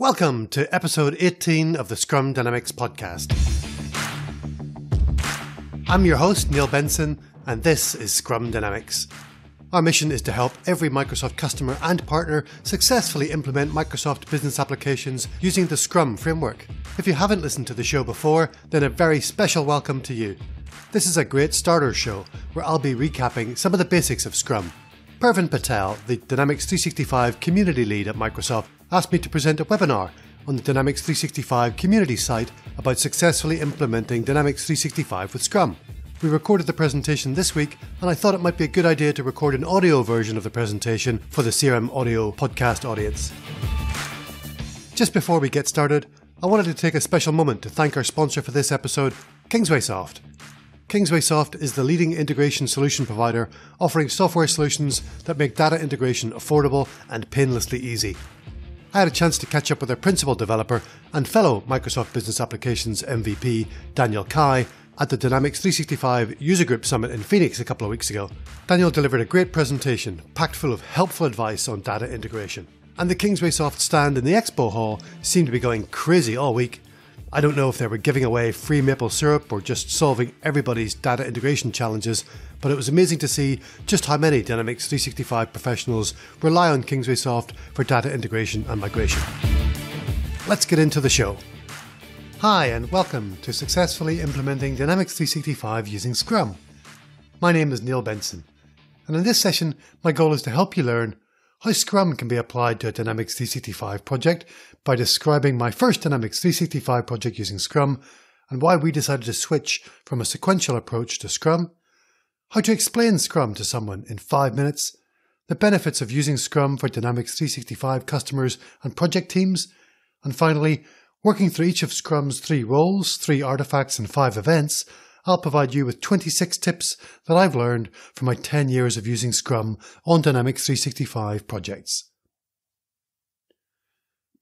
Welcome to episode 18 of the Scrum Dynamics podcast. I'm your host, Neil Benson, and this is Scrum Dynamics. Our mission is to help every Microsoft customer and partner successfully implement Microsoft business applications using the Scrum framework. If you haven't listened to the show before, then a very special welcome to you. This is a great starter show where I'll be recapping some of the basics of Scrum. Pervin Patel, the Dynamics 365 community lead at Microsoft, asked me to present a webinar on the Dynamics 365 community site about successfully implementing Dynamics 365 with Scrum. We recorded the presentation this week, and I thought it might be a good idea to record an audio version of the presentation for the CRM audio podcast audience. Just before we get started, I wanted to take a special moment to thank our sponsor for this episode, KingswaySoft. KingswaySoft is the leading integration solution provider offering software solutions that make data integration affordable and painlessly easy. I had a chance to catch up with their principal developer and fellow Microsoft Business Applications MVP, Daniel Kai, at the Dynamics 365 User Group Summit in Phoenix a couple of weeks ago. Daniel delivered a great presentation packed full of helpful advice on data integration. And the KingswaySoft stand in the expo hall seemed to be going crazy all week. I don't know if they were giving away free maple syrup or just solving everybody's data integration challenges, but it was amazing to see just how many Dynamics 365 professionals rely on KingswaySoft for data integration and migration. Let's get into the show. Hi and welcome to Successfully Implementing Dynamics 365 using Scrum. My name is Neil Benson, and in this session my goal is to help you learn how Scrum can be applied to a Dynamics 365 project by describing my first Dynamics 365 project using Scrum and why we decided to switch from a sequential approach to Scrum, how to explain Scrum to someone in 5 minutes, the benefits of using Scrum for Dynamics 365 customers and project teams, and finally, working through each of Scrum's 3 roles, 3 artifacts and 5 events, I'll provide you with 26 tips that I've learned from my 10 years of using Scrum on Dynamics 365 projects.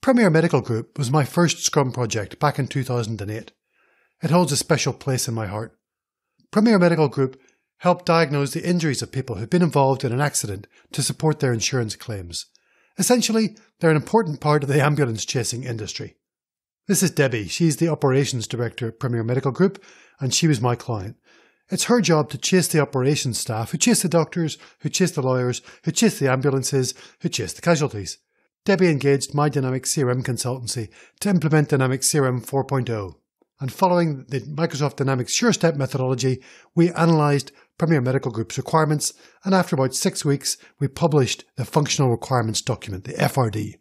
Premier Medical Group was my first Scrum project back in 2008. It holds a special place in my heart. Premier Medical Group helped diagnose the injuries of people who've been involved in an accident to support their insurance claims. Essentially, they're an important part of the ambulance chasing industry. This is Debbie. She's the operations director at Premier Medical Group, and she was my client. It's her job to chase the operations staff, who chase the doctors, who chase the lawyers, who chase the ambulances, who chase the casualties. Debbie engaged my Dynamics CRM consultancy to implement Dynamics CRM 4.0. And following the Microsoft Dynamics SureStep methodology, we analysed Premier Medical Group's requirements, and after about 6 weeks, we published the Functional Requirements document, the FRD.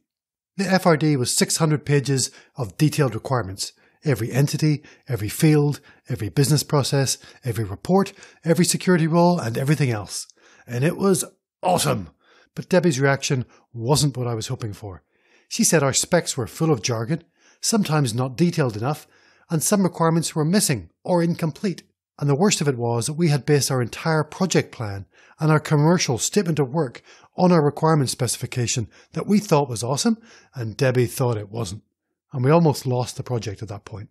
The FRD was 600 pages of detailed requirements. Every entity, every field, every business process, every report, every security role, and everything else. And it was awesome. But Debbie's reaction wasn't what I was hoping for. She said our specs were full of jargon, sometimes not detailed enough, and some requirements were missing or incomplete. And the worst of it was that we had based our entire project plan and our commercial statement of work on our requirement specification that we thought was awesome, and Debbie thought it wasn't. And we almost lost the project at that point.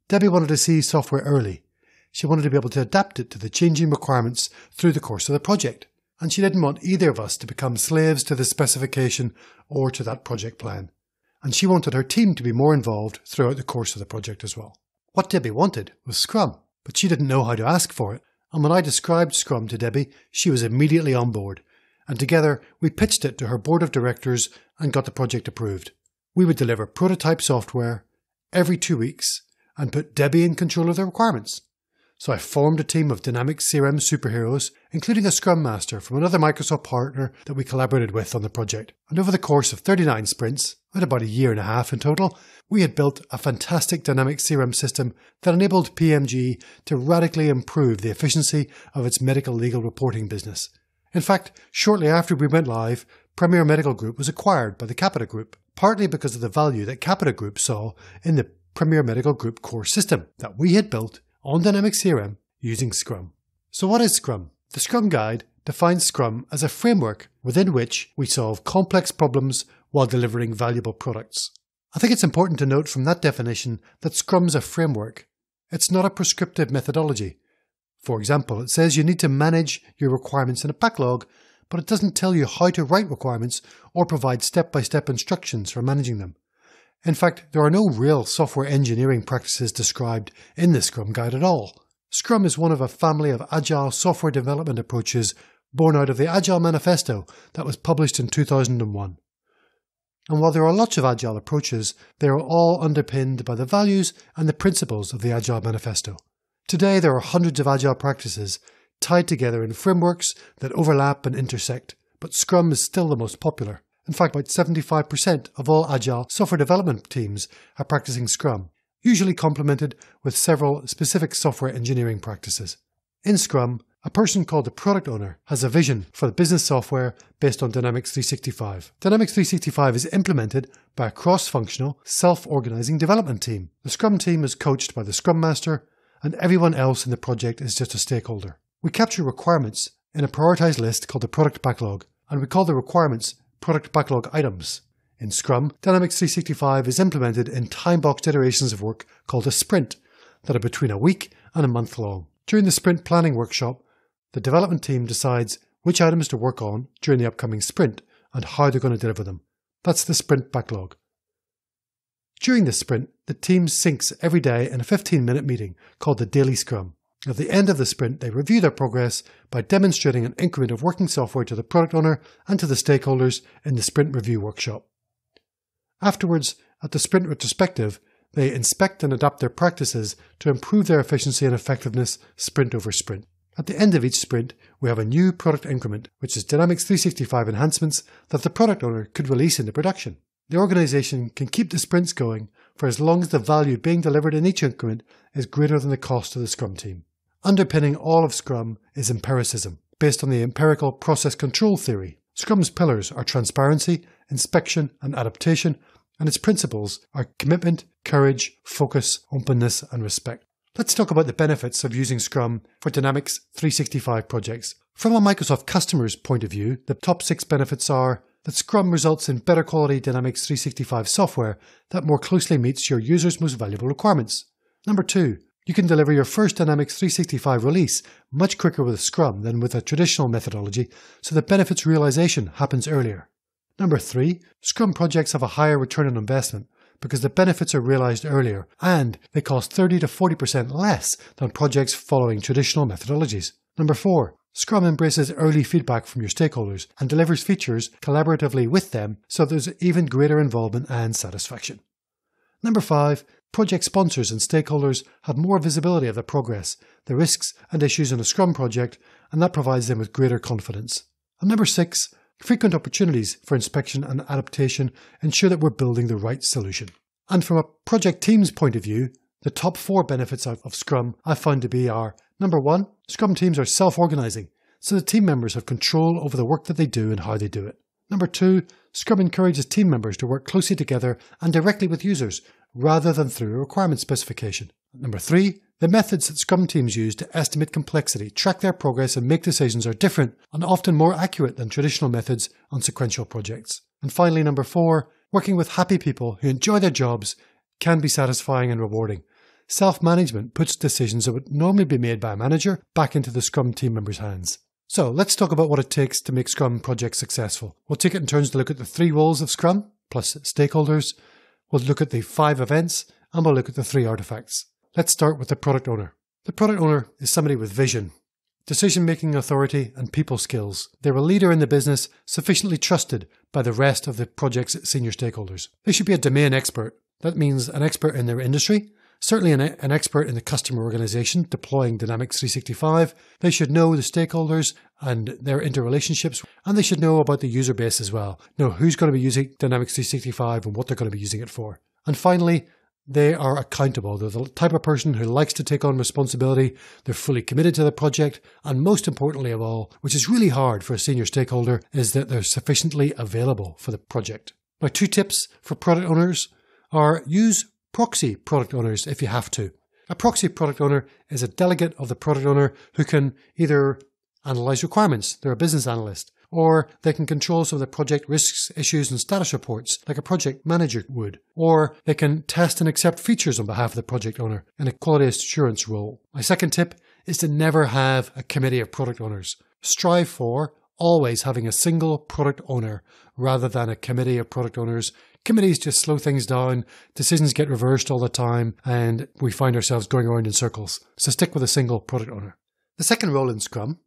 Debbie wanted to see software early. She wanted to be able to adapt it to the changing requirements through the course of the project. And she didn't want either of us to become slaves to the specification or to that project plan. And she wanted her team to be more involved throughout the course of the project as well. What Debbie wanted was Scrum, but she didn't know how to ask for it. And when I described Scrum to Debbie, she was immediately on board. And together we pitched it to her board of directors and got the project approved. We would deliver prototype software every 2 weeks and put Debbie in control of the requirements. So I formed a team of Dynamics CRM superheroes, including a Scrum Master from another Microsoft partner that we collaborated with on the project. And over the course of 39 sprints, at about a year and a half in total, we had built a fantastic Dynamics CRM system that enabled PMG to radically improve the efficiency of its medical legal reporting business. In fact, shortly after we went live, Premier Medical Group was acquired by the Capita Group, partly because of the value that Capita Group saw in the Premier Medical Group core system that we had built on Dynamics CRM using Scrum. So what is Scrum? The Scrum Guide defines Scrum as a framework within which we solve complex problems while delivering valuable products. I think it's important to note from that definition that Scrum's a framework. It's not a prescriptive methodology. For example, it says you need to manage your requirements in a backlog, but it doesn't tell you how to write requirements or provide step-by-step instructions for managing them. In fact, there are no real software engineering practices described in the Scrum Guide at all. Scrum is one of a family of agile software development approaches born out of the Agile Manifesto that was published in 2001. And while there are lots of agile approaches, they are all underpinned by the values and the principles of the Agile Manifesto. Today there are hundreds of agile practices tied together in frameworks that overlap and intersect, but Scrum is still the most popular. In fact, about 75% of all agile software development teams are practicing Scrum, usually complemented with several specific software engineering practices. In Scrum, a person called the product owner has a vision for the business software based on Dynamics 365. Dynamics 365 is implemented by a cross-functional, self-organizing development team. The Scrum team is coached by the Scrum Master, and everyone else in the project is just a stakeholder. We capture requirements in a prioritized list called the product backlog, and we call the requirements product backlog items. In Scrum, Dynamics 365 is implemented in time-boxed iterations of work called a sprint that are between a week and a month long. During the sprint planning workshop, the development team decides which items to work on during the upcoming sprint and how they're going to deliver them. That's the sprint backlog. During the sprint, the team syncs every day in a 15-minute meeting called the Daily Scrum. At the end of the sprint, they review their progress by demonstrating an increment of working software to the product owner and to the stakeholders in the sprint review workshop. Afterwards, at the sprint retrospective, they inspect and adapt their practices to improve their efficiency and effectiveness sprint over sprint. At the end of each sprint, we have a new product increment, which is Dynamics 365 enhancements that the product owner could release into production. The organization can keep the sprints going for as long as the value being delivered in each increment is greater than the cost to the Scrum team. Underpinning all of Scrum is empiricism, based on the empirical process control theory. Scrum's pillars are transparency, inspection, and adaptation, and its principles are commitment, courage, focus, openness, and respect. Let's talk about the benefits of using Scrum for Dynamics 365 projects. From a Microsoft customer's point of view, the top 6 benefits are that Scrum results in better quality Dynamics 365 software that more closely meets your users' most valuable requirements. Number 2, you can deliver your first Dynamics 365 release much quicker with Scrum than with a traditional methodology, so the benefits realization happens earlier. Number 3, Scrum projects have a higher return on investment because the benefits are realized earlier and they cost 30 to 40% less than projects following traditional methodologies. Number 4, Scrum embraces early feedback from your stakeholders and delivers features collaboratively with them so there's even greater involvement and satisfaction. Number 5, project sponsors and stakeholders have more visibility of the progress, the risks and issues in a Scrum project, and that provides them with greater confidence. And number 6, frequent opportunities for inspection and adaptation ensure that we're building the right solution. And from a project team's point of view, the top 4 benefits of Scrum I've found to be are: number 1, Scrum teams are self-organizing, so the team members have control over the work that they do and how they do it. Number 2, Scrum encourages team members to work closely together and directly with users, rather than through a requirement specification. Number 3, the methods that Scrum teams use to estimate complexity, track their progress and make decisions are different and often more accurate than traditional methods on sequential projects. And finally, number 4, working with happy people who enjoy their jobs can be satisfying and rewarding. Self-management puts decisions that would normally be made by a manager back into the Scrum team members' hands. So let's talk about what it takes to make Scrum projects successful. We'll take it in turns to look at the 3 roles of Scrum, plus stakeholders. We'll look at the 5 events, and we'll look at the 3 artifacts. Let's start with the product owner. The product owner is somebody with vision, decision-making authority, and people skills. They're a leader in the business, sufficiently trusted by the rest of the project's senior stakeholders. They should be a domain expert. That means an expert in their industry, certainly an expert in the customer organization deploying Dynamics 365. They should know the stakeholders and their interrelationships, and they should know about the user base as well. Know who's going to be using Dynamics 365 and what they're going to be using it for. And finally, they are accountable. They're the type of person who likes to take on responsibility. They're fully committed to the project. And most importantly of all, which is really hard for a senior stakeholder, is that they're sufficiently available for the project. My 2 tips for product owners are: use proxy product owners if you have to. A proxy product owner is a delegate of the product owner who can either analyze requirements, they're a business analyst, or they can control some of the project risks, issues, and status reports like a project manager would, or they can test and accept features on behalf of the project owner in a quality assurance role. My second tip is to never have a committee of product owners. Strive for always having a single product owner rather than a committee of product owners. Committees just slow things down, decisions get reversed all the time, and we find ourselves going around in circles. So stick with a single product owner. The second role in Scrum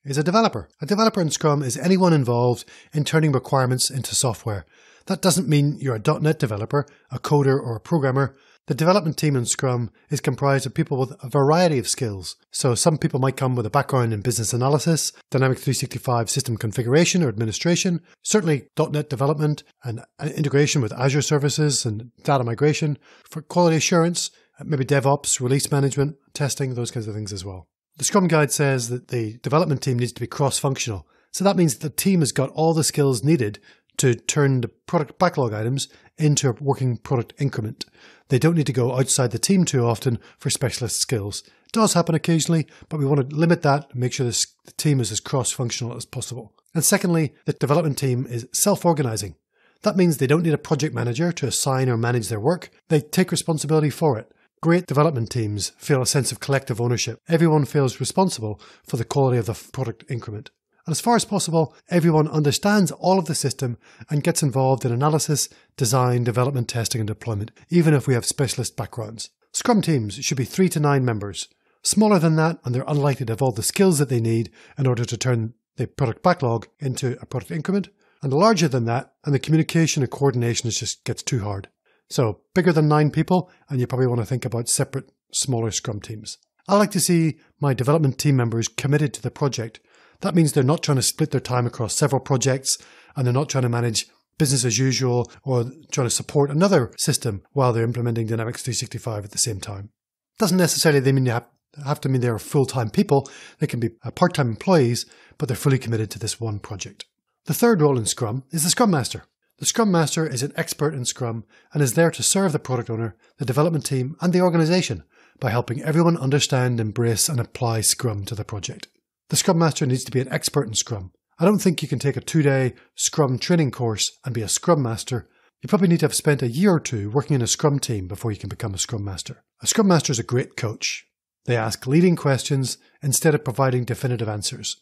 is a developer. A developer in Scrum is anyone involved in turning requirements into software. That doesn't mean you're a .NET developer, a coder, or a programmer. The development team in Scrum is comprised of people with a variety of skills. So some people might come with a background in business analysis, Dynamics 365 system configuration or administration, certainly .NET development and integration with Azure services and data migration, for quality assurance, maybe DevOps, release management, testing, those kinds of things as well. The Scrum Guide says that the development team needs to be cross-functional. So that means that the team has got all the skills needed to turn the product backlog items into a working product increment. They don't need to go outside the team too often for specialist skills. It does happen occasionally, but we want to limit that and make sure the team is as cross-functional as possible. And secondly, the development team is self-organizing. That means they don't need a project manager to assign or manage their work. They take responsibility for it. Great development teams feel a sense of collective ownership. Everyone feels responsible for the quality of the product increment. And as far as possible, everyone understands all of the system and gets involved in analysis, design, development, testing, and deployment, even if we have specialist backgrounds. Scrum teams should be 3 to 9 members. Smaller than that, and they're unlikely to have all the skills that they need in order to turn the product backlog into a product increment. And larger than that, and the communication and coordination just gets too hard. So bigger than 9 people, and you probably want to think about separate, smaller Scrum teams. I like to see my development team members committed to the project. That means they're not trying to split their time across several projects, and they're not trying to manage business as usual or trying to support another system while they're implementing Dynamics 365 at the same time. Doesn't necessarily mean you have to mean they're full-time people. They can be part-time employees, but they're fully committed to this one project. The third role in Scrum is the Scrum Master. The Scrum Master is an expert in Scrum and is there to serve the product owner, the development team, and the organization by helping everyone understand, embrace, and apply Scrum to the project. The Scrum Master needs to be an expert in Scrum. I don't think you can take a 2-day Scrum training course and be a Scrum Master. You probably need to have spent a year or 2 working in a Scrum team before you can become a Scrum Master. A Scrum Master is a great coach. They ask leading questions instead of providing definitive answers.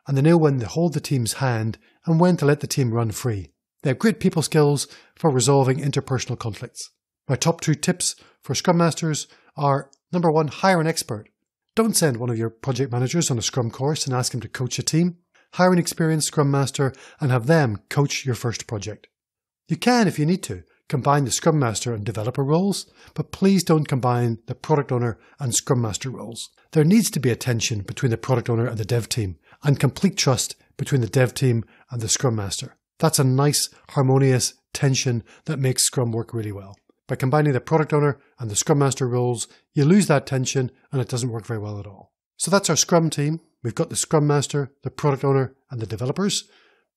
And they know when to hold the team's hand and when to let the team run free. They have great people skills for resolving interpersonal conflicts. My top 2 tips for Scrum Masters are, number 1, hire an expert. Don't send one of your project managers on a Scrum course and ask him to coach a team. Hire an experienced Scrum Master and have them coach your first project. You can, if you need to, combine the Scrum Master and developer roles, but please don't combine the product owner and Scrum Master roles. There needs to be a tension between the product owner and the dev team, and complete trust between the dev team and the Scrum Master. That's a nice, harmonious tension that makes Scrum work really well. By combining the product owner and the Scrum Master roles, you lose that tension and it doesn't work very well at all. So that's our Scrum team. We've got the Scrum Master, the product owner, and the developers.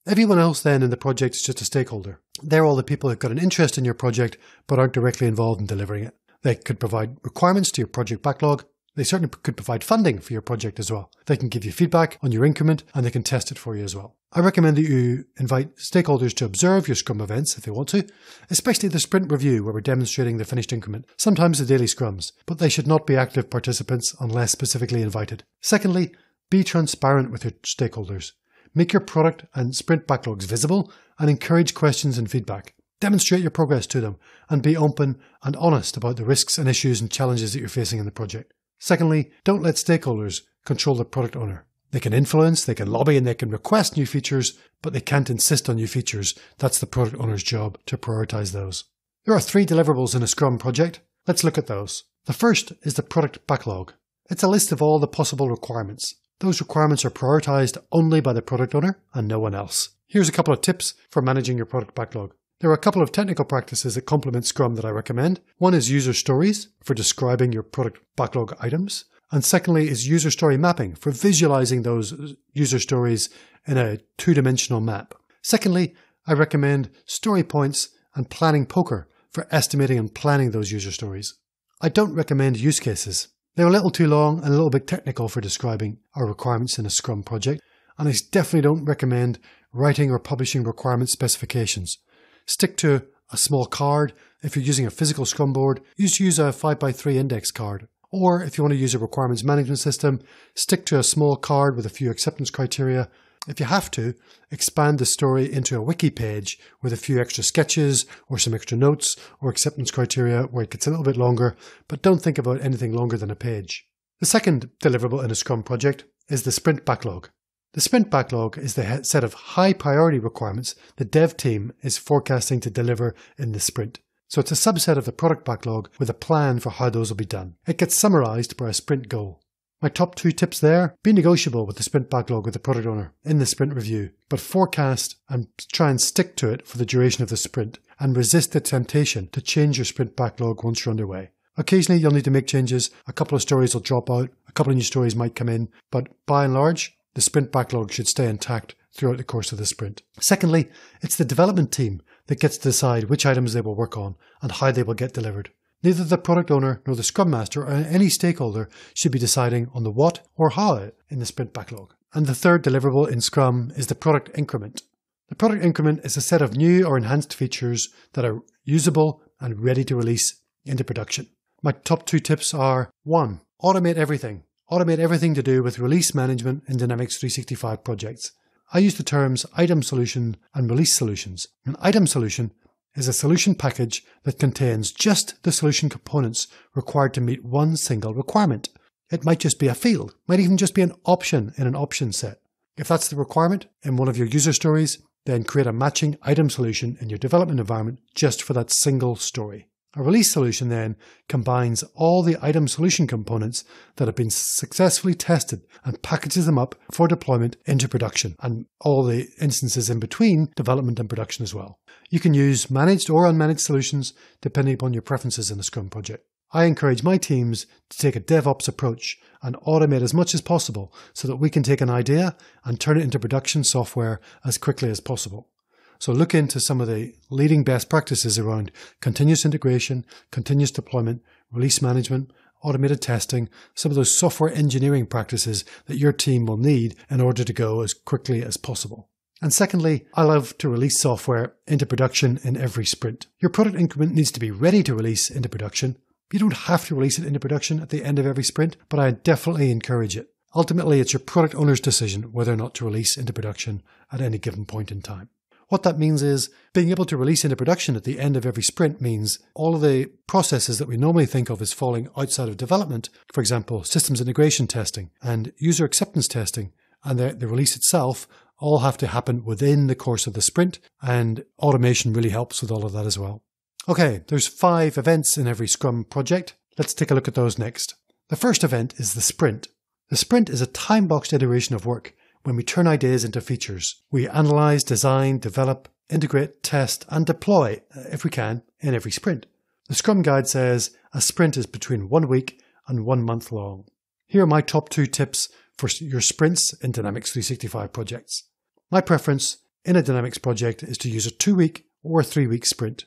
Everyone else then in the project is just a stakeholder. They're all the people who've got an interest in your project but aren't directly involved in delivering it. They could provide requirements to your project backlog. They certainly could provide funding for your project as well. They can give you feedback on your increment and they can test it for you as well. I recommend that you invite stakeholders to observe your Scrum events if they want to, especially the sprint review where we're demonstrating the finished increment, sometimes the daily Scrums, but they should not be active participants unless specifically invited. Secondly, be transparent with your stakeholders. Make your product and sprint backlogs visible and encourage questions and feedback. Demonstrate your progress to them and be open and honest about the risks and issues and challenges that you're facing in the project. Secondly, don't let stakeholders control the product owner. They can influence, they can lobby, and they can request new features, but they can't insist on new features. That's the product owner's job to prioritize those. There are 3 deliverables in a Scrum project. Let's look at those. The first is the product backlog. It's a list of all the possible requirements. Those requirements are prioritized only by the product owner and no one else. Here's a couple of tips for managing your product backlog. There are a couple of technical practices that complement Scrum that I recommend. One is user stories for describing your product backlog items. And secondly is user story mapping for visualizing those user stories in a 2-dimensional map. Secondly, I recommend story points and planning poker for estimating and planning those user stories. I don't recommend use cases. They're a little too long and a little bit technical for describing our requirements in a Scrum project. And I definitely don't recommend writing or publishing requirement specifications. Stick to a small card. If you're using a physical Scrum board, use a 5x3 index card. Or if you want to use a requirements management system, stick to a small card with a few acceptance criteria. If you have to, expand the story into a wiki page with a few extra sketches or some extra notes or acceptance criteria where it gets a little bit longer, but don't think about anything longer than a page. The second deliverable in a Scrum project is the sprint backlog. The sprint backlog is the set of high priority requirements the dev team is forecasting to deliver in the sprint. So it's a subset of the product backlog with a plan for how those will be done. It gets summarized by a sprint goal. My top 2 tips there: be negotiable with the sprint backlog with the product owner in the sprint review, but forecast and try and stick to it for the duration of the sprint, and resist the temptation to change your sprint backlog once you're underway. Occasionally you'll need to make changes, a couple of stories will drop out, a couple of new stories might come in, but by and large, the sprint backlog should stay intact throughout the course of the sprint. Secondly, it's the development team that gets to decide which items they will work on and how they will get delivered. Neither the product owner nor the Scrum Master or any stakeholder should be deciding on the what or how in the sprint backlog. And the third deliverable in Scrum is the product increment. The product increment is a set of new or enhanced features that are usable and ready to release into production. My top 2 tips are: 1. Automate everything. Automate everything to do with release management in Dynamics 365 projects. I use the terms item solution and release solutions. An item solution is a solution package that contains just the solution components required to meet one single requirement. It might just be a field, might even just be an option in an option set. If that's the requirement in one of your user stories, then create a matching item solution in your development environment just for that single story. A release solution then combines all the item solution components that have been successfully tested and packages them up for deployment into production, and all the instances in between development and production as well. You can use managed or unmanaged solutions depending upon your preferences in a Scrum project. I encourage my teams to take a DevOps approach and automate as much as possible so that we can take an idea and turn it into production software as quickly as possible. So look into some of the leading best practices around continuous integration, continuous deployment, release management, automated testing, some of those software engineering practices that your team will need in order to go as quickly as possible. And secondly, I love to release software into production in every sprint. Your product increment needs to be ready to release into production. You don't have to release it into production at the end of every sprint, but I definitely encourage it. Ultimately, it's your product owner's decision whether or not to release into production at any given point in time. What that means is being able to release into production at the end of every sprint means all of the processes that we normally think of as falling outside of development, for example, systems integration testing and user acceptance testing, and the release itself all have to happen within the course of the sprint, and automation really helps with all of that as well. Okay, there's 5 events in every Scrum project. Let's take a look at those next. The first event is the sprint. The sprint is a time-boxed iteration of work when we turn ideas into features. We analyze, design, develop, integrate, test, and deploy, if we can, in every sprint. The Scrum Guide says a sprint is between 1 week and 1 month long. Here are my top 2 tips for your sprints in Dynamics 365 projects. My preference in a Dynamics project is to use a 2-week or a 3-week sprint.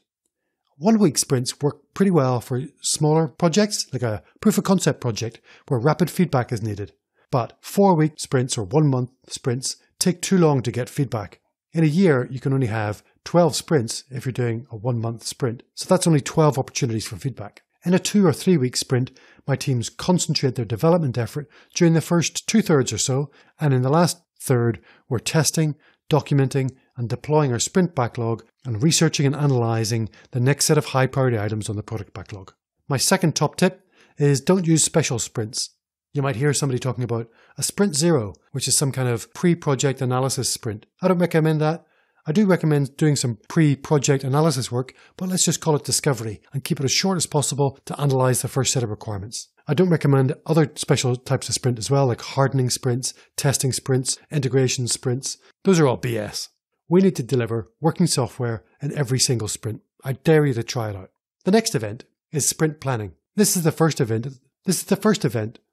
1-week sprints work pretty well for smaller projects, like a proof of concept project where rapid feedback is needed. But 4-week sprints or 1-month sprints take too long to get feedback. In a year, you can only have 12 sprints if you're doing a 1-month sprint. So that's only 12 opportunities for feedback. In a 2 or 3-week sprint, my teams concentrate their development effort during the first 2/3 or so, and in the last third, we're testing, documenting, and deploying our sprint backlog and researching and analyzing the next set of high priority items on the product backlog. My second top tip is don't use special sprints. You might hear somebody talking about a sprint 0, which is some kind of pre-project analysis sprint. I don't recommend that. I do recommend doing some pre-project analysis work, but let's just call it discovery and keep it as short as possible to analyze the first set of requirements. I don't recommend other special types of sprint as well, like hardening sprints, testing sprints, integration sprints. Those are all BS. We need to deliver working software in every single sprint. I dare you to try it out. The next event is sprint planning. This is the first event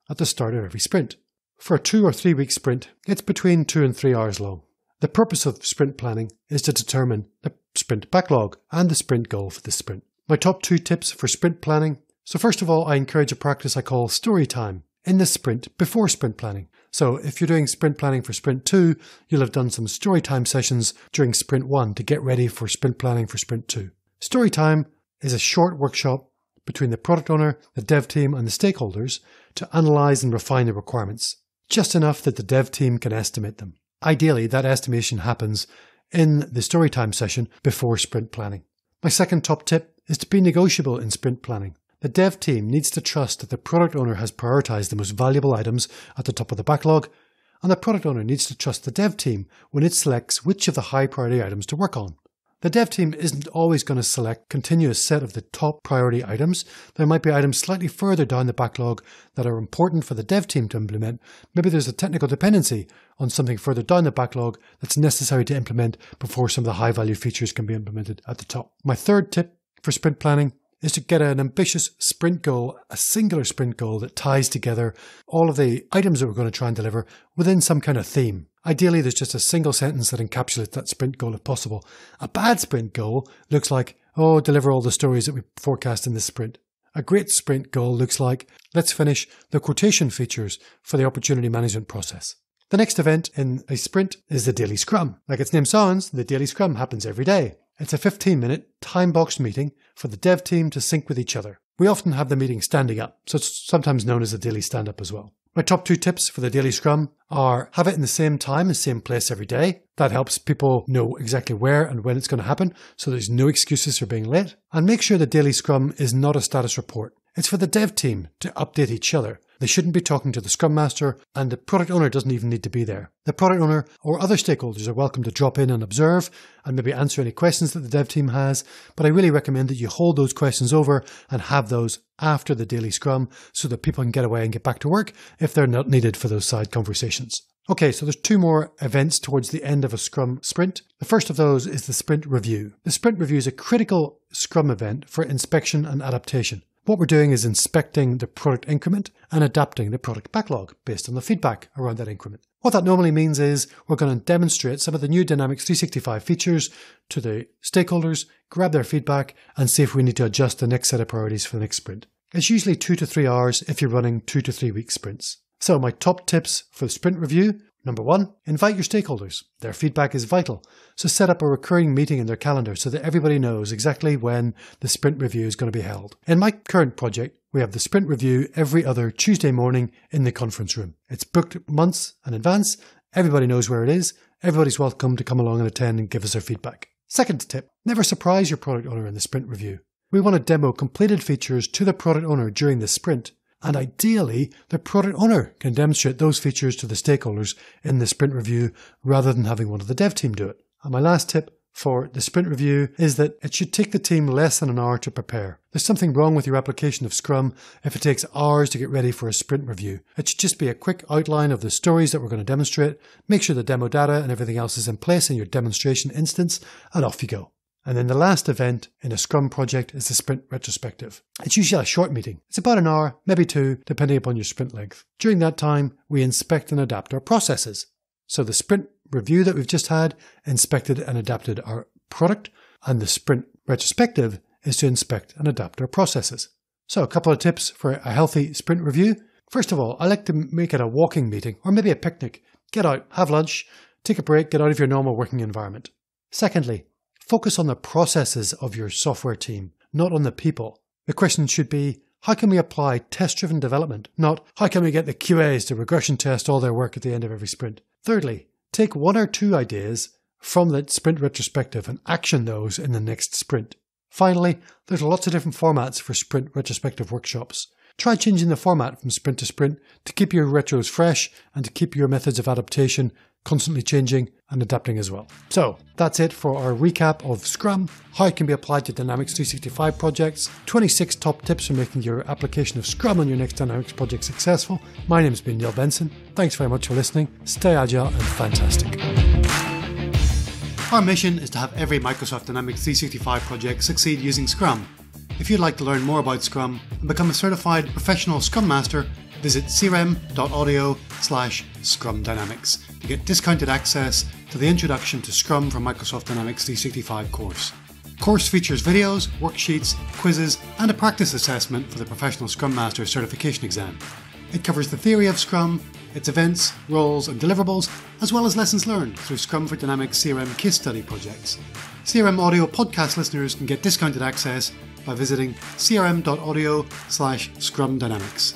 at the start of every sprint. For a 2 or 3 week sprint, it's between 2 and 3 hours long. The purpose of sprint planning is to determine the sprint backlog and the sprint goal for the sprint. My top 2 tips for sprint planning. So first of all, I encourage a practice I call story time in the sprint before sprint planning. So if you're doing sprint planning for sprint 2, you'll have done some story time sessions during sprint 1 to get ready for sprint planning for sprint 2. Story time is a short workshop between the product owner, the dev team, and the stakeholders to analyze and refine the requirements, just enough that the dev team can estimate them. Ideally, that estimation happens in the storytime session before sprint planning. My second top tip is to be negotiable in sprint planning. The dev team needs to trust that the product owner has prioritized the most valuable items at the top of the backlog, and the product owner needs to trust the dev team when it selects which of the high priority items to work on. The dev team isn't always going to select a continuous set of the top priority items. There might be items slightly further down the backlog that are important for the dev team to implement. Maybe there's a technical dependency on something further down the backlog that's necessary to implement before some of the high value features can be implemented at the top. My third tip for sprint planning is to get an ambitious sprint goal, a singular sprint goal that ties together all of the items that we're going to try and deliver within some kind of theme. Ideally, there's just a single sentence that encapsulates that sprint goal if possible. A bad sprint goal looks like, deliver all the stories that we forecast in this sprint. A great sprint goal looks like, let's finish the quotation features for the opportunity management process. The next event in a sprint is the daily scrum. Like its name sounds, the daily scrum happens every day. It's a 15-minute time-boxed meeting for the dev team to sync with each other. We often have the meeting standing up, so it's sometimes known as a daily stand-up as well. My top 2 tips for the daily scrum are have it in the same time and same place every day. That helps people know exactly where and when it's going to happen, so there's no excuses for being late. And make sure the daily scrum is not a status report. It's for the dev team to update each other. They shouldn't be talking to the Scrum Master, and the product owner doesn't even need to be there. The product owner or other stakeholders are welcome to drop in and observe and maybe answer any questions that the dev team has, but I really recommend that you hold those questions over and have those after the daily scrum so that people can get away and get back to work if they're not needed for those side conversations. Okay, so there's 2 more events towards the end of a Scrum sprint. The first of those is the sprint review. The sprint review is a critical Scrum event for inspection and adaptation. What we're doing is inspecting the product increment and adapting the product backlog based on the feedback around that increment. What that normally means is we're going to demonstrate some of the new Dynamics 365 features to the stakeholders, grab their feedback, and see if we need to adjust the next set of priorities for the next sprint. It's usually 2 to 3 hours if you're running 2 to 3 week sprints. So my top tips for the sprint review. Number 1, invite your stakeholders. Their feedback is vital. So set up a recurring meeting in their calendar so that everybody knows exactly when the sprint review is going to be held. In my current project, we have the sprint review every other Tuesday morning in the conference room. It's booked months in advance. Everybody knows where it is. Everybody's welcome to come along and attend and give us their feedback. Second tip, never surprise your product owner in the sprint review. We want to demo completed features to the product owner during the sprint. And ideally, the product owner can demonstrate those features to the stakeholders in the sprint review rather than having one of the dev team do it. And my last tip for the sprint review is that it should take the team less than an hour to prepare. There's something wrong with your application of Scrum if it takes hours to get ready for a sprint review. It should just be a quick outline of the stories that we're going to demonstrate, make sure the demo data and everything else is in place in your demonstration instance, and off you go. And then the last event in a Scrum project is the sprint retrospective. It's usually a short meeting. It's about an hour, maybe 2, depending upon your sprint length. During that time, we inspect and adapt our processes. So the sprint review that we've just had inspected and adapted our product, and the sprint retrospective is to inspect and adapt our processes. So a couple of tips for a healthy sprint review. First of all, I like to make it a walking meeting or maybe a picnic. Get out, have lunch, take a break, get out of your normal working environment. Secondly, focus on the processes of your software team, not on the people. The question should be, how can we apply test-driven development, not how can we get the QAs to regression test all their work at the end of every sprint. Thirdly, take 1 or 2 ideas from the sprint retrospective and action those in the next sprint. Finally, there's lots of different formats for sprint retrospective workshops. Try changing the format from sprint to sprint to keep your retros fresh and to keep your methods of adaptation constantly changing and adapting as well. So that's it for our recap of Scrum, how it can be applied to Dynamics 365 projects, 26 top tips for making your application of Scrum on your next Dynamics project successful. My name's been Neil Benson. Thanks very much for listening. Stay agile and fantastic. Our mission is to have every Microsoft Dynamics 365 project succeed using Scrum. If you'd like to learn more about Scrum and become a certified professional Scrum Master, visit crm.audio/Scrum Dynamics to get discounted access to the Introduction to Scrum from Microsoft Dynamics 365 course. The course features videos, worksheets, quizzes, and a practice assessment for the Professional Scrum Master certification exam. It covers the theory of Scrum, its events, roles, and deliverables, as well as lessons learned through Scrum for Dynamics CRM case study projects. CRM Audio podcast listeners can get discounted access by visiting crm.audio/Scrum Dynamics.